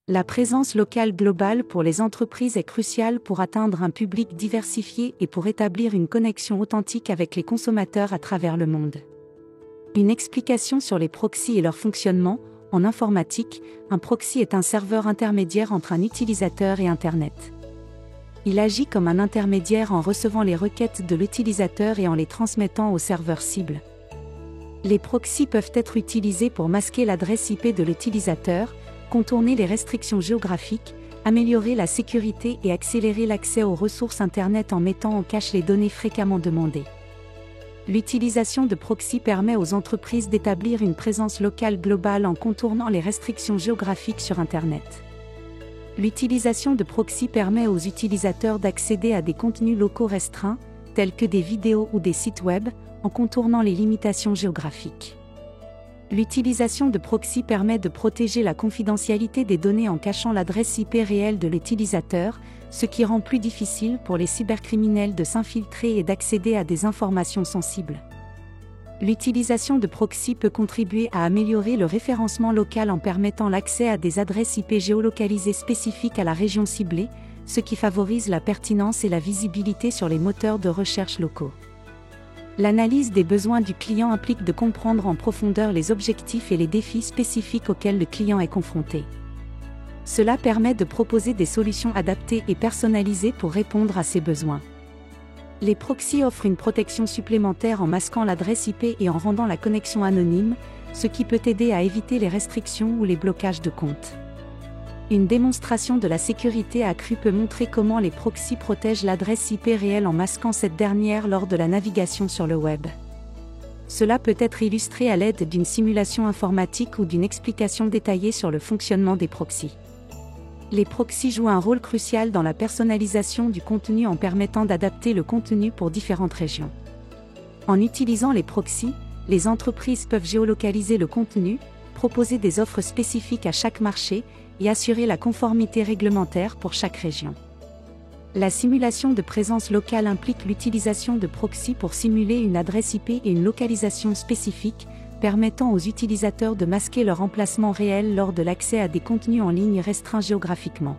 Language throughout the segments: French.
La présence locale globale pour les entreprises est cruciale pour atteindre un public diversifié et pour établir une connexion authentique avec les consommateurs à travers le monde. Une explication sur les proxys et leur fonctionnement. En informatique, un proxy est un serveur intermédiaire entre un utilisateur et Internet. Il agit comme un intermédiaire en recevant les requêtes de l'utilisateur et en les transmettant au serveur cible. Les proxys peuvent être utilisés pour masquer l'adresse IP de l'utilisateur, contourner les restrictions géographiques, améliorer la sécurité et accélérer l'accès aux ressources Internet en mettant en cache les données fréquemment demandées. L'utilisation de proxy permet aux entreprises d'établir une présence locale globale en contournant les restrictions géographiques sur Internet. L'utilisation de proxy permet aux utilisateurs d'accéder à des contenus locaux restreints, tels que des vidéos ou des sites web, en contournant les limitations géographiques. L'utilisation de proxy permet de protéger la confidentialité des données en cachant l'adresse IP réelle de l'utilisateur, ce qui rend plus difficile pour les cybercriminels de s'infiltrer et d'accéder à des informations sensibles. L'utilisation de proxy peut contribuer à améliorer le référencement local en permettant l'accès à des adresses IP géolocalisées spécifiques à la région ciblée, ce qui favorise la pertinence et la visibilité sur les moteurs de recherche locaux. L'analyse des besoins du client implique de comprendre en profondeur les objectifs et les défis spécifiques auxquels le client est confronté. Cela permet de proposer des solutions adaptées et personnalisées pour répondre à ses besoins. Les proxys offrent une protection supplémentaire en masquant l'adresse IP et en rendant la connexion anonyme, ce qui peut aider à éviter les restrictions ou les blocages de comptes. Une démonstration de la sécurité accrue peut montrer comment les proxys protègent l'adresse IP réelle en masquant cette dernière lors de la navigation sur le web. Cela peut être illustré à l'aide d'une simulation informatique ou d'une explication détaillée sur le fonctionnement des proxys. Les proxys jouent un rôle crucial dans la personnalisation du contenu en permettant d'adapter le contenu pour différentes régions. En utilisant les proxys, les entreprises peuvent géolocaliser le contenu, proposer des offres spécifiques à chaque marché, et assurer la conformité réglementaire pour chaque région. La simulation de présence locale implique l'utilisation de proxys pour simuler une adresse IP et une localisation spécifique, permettant aux utilisateurs de masquer leur emplacement réel lors de l'accès à des contenus en ligne restreints géographiquement.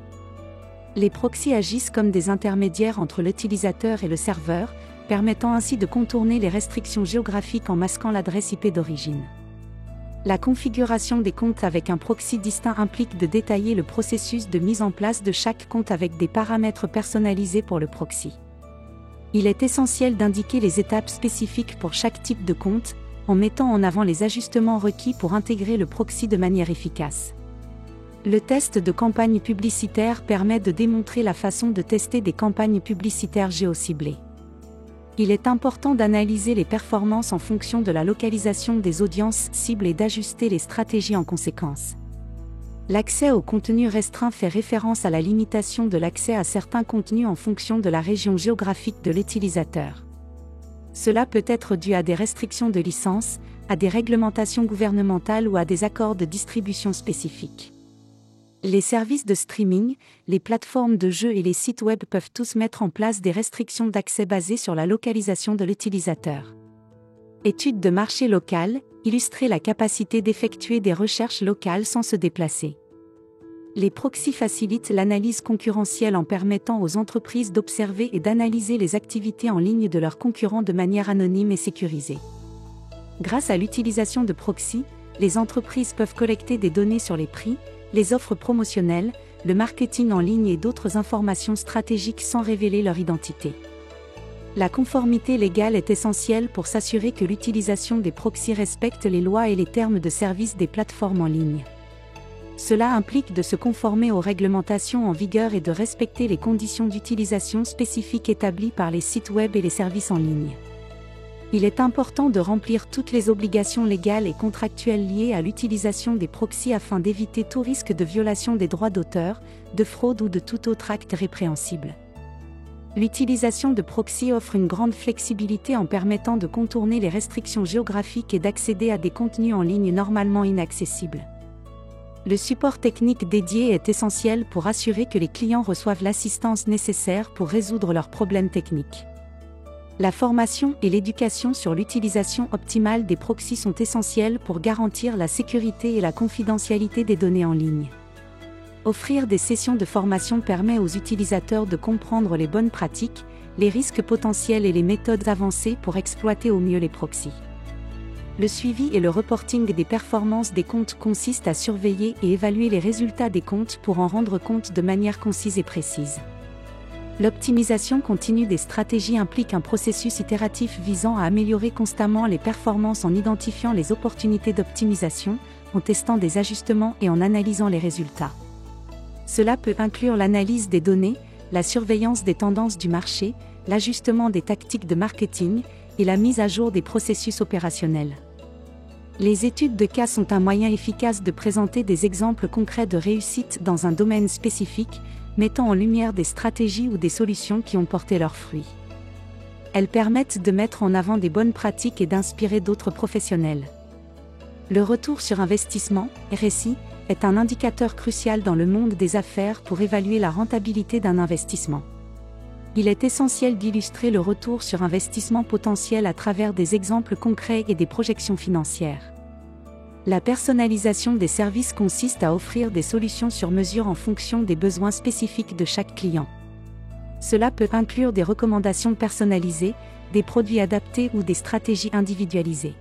Les proxys agissent comme des intermédiaires entre l'utilisateur et le serveur, permettant ainsi de contourner les restrictions géographiques en masquant l'adresse IP d'origine. La configuration des comptes avec un proxy distinct implique de détailler le processus de mise en place de chaque compte avec des paramètres personnalisés pour le proxy. Il est essentiel d'indiquer les étapes spécifiques pour chaque type de compte, en mettant en avant les ajustements requis pour intégrer le proxy de manière efficace. Le test de campagne publicitaire permet de démontrer la façon de tester des campagnes publicitaires géociblées. Il est important d'analyser les performances en fonction de la localisation des audiences cibles et d'ajuster les stratégies en conséquence. L'accès au contenu restreint fait référence à la limitation de l'accès à certains contenus en fonction de la région géographique de l'utilisateur. Cela peut être dû à des restrictions de licence, à des réglementations gouvernementales ou à des accords de distribution spécifiques. Les services de streaming, les plateformes de jeux et les sites web peuvent tous mettre en place des restrictions d'accès basées sur la localisation de l'utilisateur. Études de marché local, illustrer la capacité d'effectuer des recherches locales sans se déplacer. Les proxys facilitent l'analyse concurrentielle en permettant aux entreprises d'observer et d'analyser les activités en ligne de leurs concurrents de manière anonyme et sécurisée. Grâce à l'utilisation de proxys, les entreprises peuvent collecter des données sur les prix, les offres promotionnelles, le marketing en ligne et d'autres informations stratégiques sans révéler leur identité. La conformité légale est essentielle pour s'assurer que l'utilisation des proxys respecte les lois et les termes de service des plateformes en ligne. Cela implique de se conformer aux réglementations en vigueur et de respecter les conditions d'utilisation spécifiques établies par les sites web et les services en ligne. Il est important de remplir toutes les obligations légales et contractuelles liées à l'utilisation des proxys afin d'éviter tout risque de violation des droits d'auteur, de fraude ou de tout autre acte répréhensible. L'utilisation de proxys offre une grande flexibilité en permettant de contourner les restrictions géographiques et d'accéder à des contenus en ligne normalement inaccessibles. Le support technique dédié est essentiel pour assurer que les clients reçoivent l'assistance nécessaire pour résoudre leurs problèmes techniques. La formation et l'éducation sur l'utilisation optimale des proxys sont essentielles pour garantir la sécurité et la confidentialité des données en ligne. Offrir des sessions de formation permet aux utilisateurs de comprendre les bonnes pratiques, les risques potentiels et les méthodes avancées pour exploiter au mieux les proxys. Le suivi et le reporting des performances des comptes consiste à surveiller et évaluer les résultats des comptes pour en rendre compte de manière concise et précise. L'optimisation continue des stratégies implique un processus itératif visant à améliorer constamment les performances en identifiant les opportunités d'optimisation, en testant des ajustements et en analysant les résultats. Cela peut inclure l'analyse des données, la surveillance des tendances du marché, l'ajustement des tactiques de marketing et la mise à jour des processus opérationnels. Les études de cas sont un moyen efficace de présenter des exemples concrets de réussite dans un domaine spécifique, mettant en lumière des stratégies ou des solutions qui ont porté leurs fruits. Elles permettent de mettre en avant des bonnes pratiques et d'inspirer d'autres professionnels. Le retour sur investissement, RSI, est un indicateur crucial dans le monde des affaires pour évaluer la rentabilité d'un investissement. Il est essentiel d'illustrer le retour sur investissement potentiel à travers des exemples concrets et des projections financières. La personnalisation des services consiste à offrir des solutions sur mesure en fonction des besoins spécifiques de chaque client. Cela peut inclure des recommandations personnalisées, des produits adaptés ou des stratégies individualisées.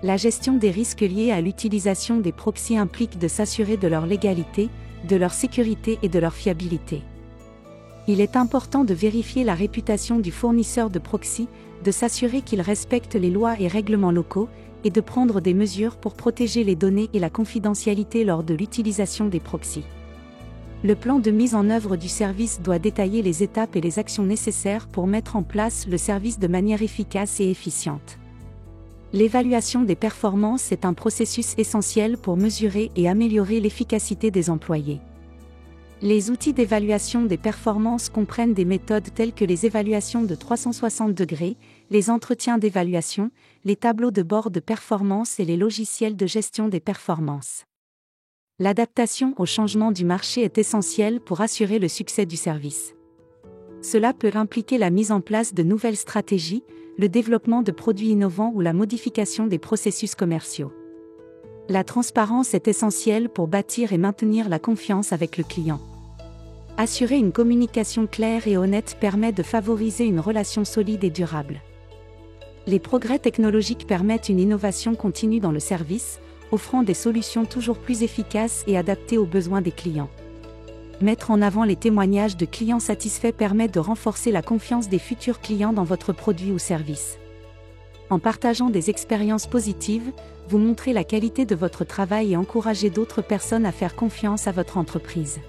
La gestion des risques liés à l'utilisation des proxys implique de s'assurer de leur légalité, de leur sécurité et de leur fiabilité. Il est important de vérifier la réputation du fournisseur de proxy, de s'assurer qu'il respecte les lois et règlements locaux, et de prendre des mesures pour protéger les données et la confidentialité lors de l'utilisation des proxys. Le plan de mise en œuvre du service doit détailler les étapes et les actions nécessaires pour mettre en place le service de manière efficace et efficiente. L'évaluation des performances est un processus essentiel pour mesurer et améliorer l'efficacité des employés. Les outils d'évaluation des performances comprennent des méthodes telles que les évaluations de 360 degrés, les entretiens d'évaluation, les tableaux de bord de performance et les logiciels de gestion des performances. L'adaptation au changement du marché est essentielle pour assurer le succès du service. Cela peut impliquer la mise en place de nouvelles stratégies, le développement de produits innovants ou la modification des processus commerciaux. La transparence est essentielle pour bâtir et maintenir la confiance avec le client. Assurer une communication claire et honnête permet de favoriser une relation solide et durable. Les progrès technologiques permettent une innovation continue dans le service, offrant des solutions toujours plus efficaces et adaptées aux besoins des clients. Mettre en avant les témoignages de clients satisfaits permet de renforcer la confiance des futurs clients dans votre produit ou service. En partageant des expériences positives, vous montrez la qualité de votre travail et encouragez d'autres personnes à faire confiance à votre entreprise.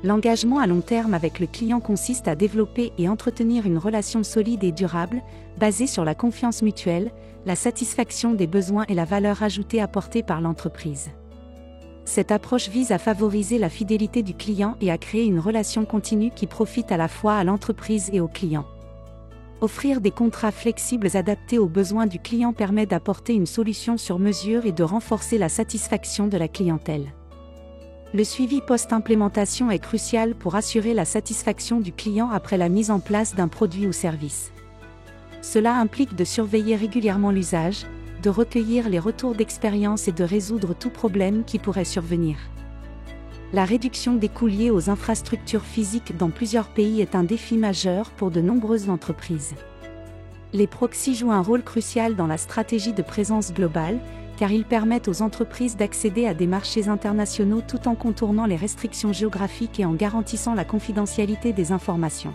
L'engagement à long terme avec le client consiste à développer et entretenir une relation solide et durable, basée sur la confiance mutuelle, la satisfaction des besoins et la valeur ajoutée apportée par l'entreprise. Cette approche vise à favoriser la fidélité du client et à créer une relation continue qui profite à la fois à l'entreprise et au client. Offrir des contrats flexibles adaptés aux besoins du client permet d'apporter une solution sur mesure et de renforcer la satisfaction de la clientèle. Le suivi post-implémentation est crucial pour assurer la satisfaction du client après la mise en place d'un produit ou service. Cela implique de surveiller régulièrement l'usage, de recueillir les retours d'expérience et de résoudre tout problème qui pourrait survenir. La réduction des coûts liés aux infrastructures physiques dans plusieurs pays est un défi majeur pour de nombreuses entreprises. Les proxys jouent un rôle crucial dans la stratégie de présence globale, car ils permettent aux entreprises d'accéder à des marchés internationaux tout en contournant les restrictions géographiques et en garantissant la confidentialité des informations.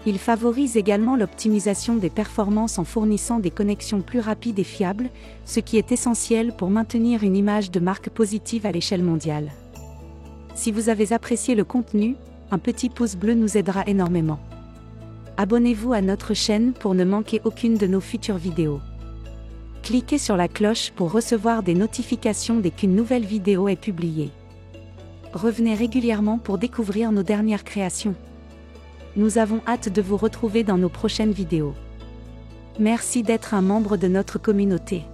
Ils favorisent également l'optimisation des performances en fournissant des connexions plus rapides et fiables, ce qui est essentiel pour maintenir une image de marque positive à l'échelle mondiale. Si vous avez apprécié le contenu, un petit pouce bleu nous aidera énormément. Abonnez-vous à notre chaîne pour ne manquer aucune de nos futures vidéos. Cliquez sur la cloche pour recevoir des notifications dès qu'une nouvelle vidéo est publiée. Revenez régulièrement pour découvrir nos dernières créations. Nous avons hâte de vous retrouver dans nos prochaines vidéos. Merci d'être un membre de notre communauté.